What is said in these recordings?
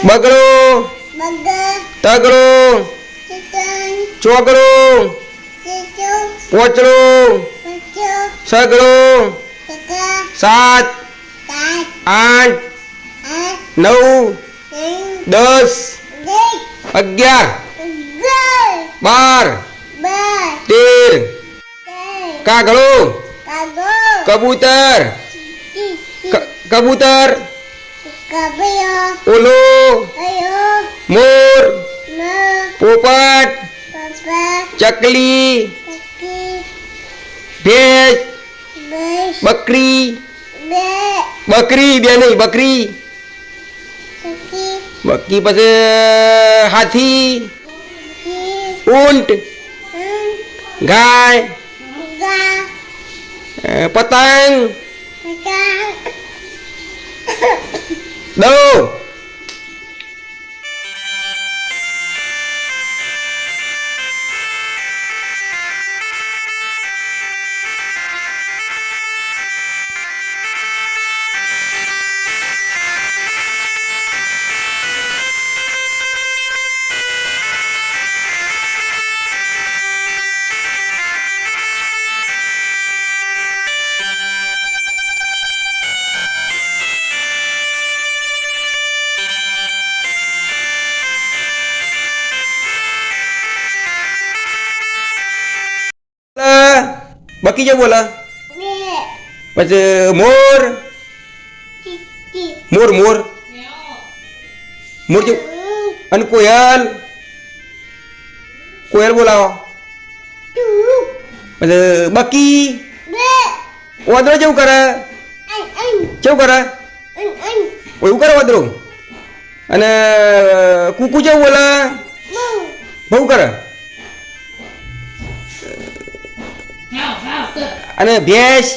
બગડો તગડો ચોગડો પોચડો સગડો 7 8 9 10 11 12 13 કાગડો કબૂતર કબૂતર ઓલો મોર પોપટ ચકલી ભેંસ બકરી બકરી બે નહીં બકરી બકરી પછી હાથી ઊંટ ગાય પતંગ દો બકી જે બોલા પછી મોર મોર મોર મોર જે અને કોયલ કોયલ બોલાવો પછી બકી વાદળો જેવું કરે કેવું કરે એવું કરે વાદળો અને કુકુ જેવું બોલે બહુ કરે અને ભેંસ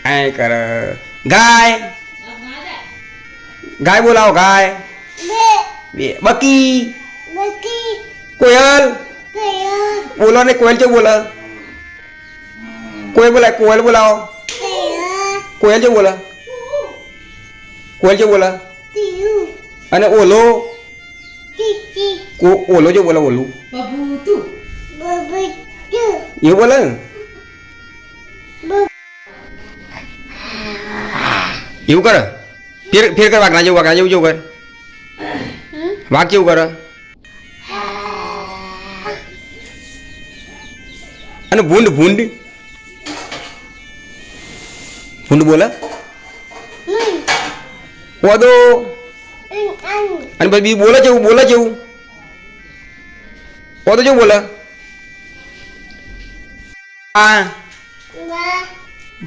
આય કરે ગાય ગાય બોલાવો ગાય બકી કોયલ બોલો ને કોયલ કેવું બોલે કોયલ બોલાય કોયલ બોલાવો કોયલ કેવું બોલે કોયલ કેવું બોલે અને ઓલો ઓલો જો બોલે ઓલું એવું બોલે ને એવું કરે ફેર ફેર કર વાઘના જેવું જેવું કર વાઘ કેવું કરે અને ભૂંડ ભૂંડ ભૂંડ બોલે પોદો અને પછી બોલે જેવું પોદો જેવું બોલે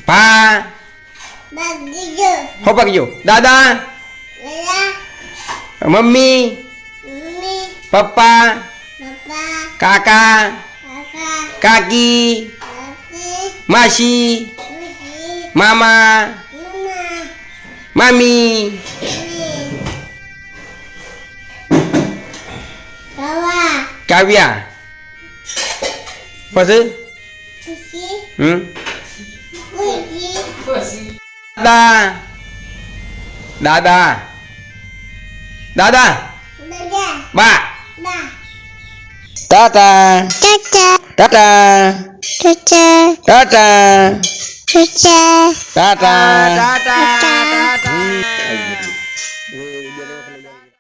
ભા હો પકજો દાદા મમ્મી પપ્પા કાકા કાકી માસી મામા મામી કાવ્યા પછી દાદા દાદા બા ટાટા ટાટા ટાટા ટાટા ટાટા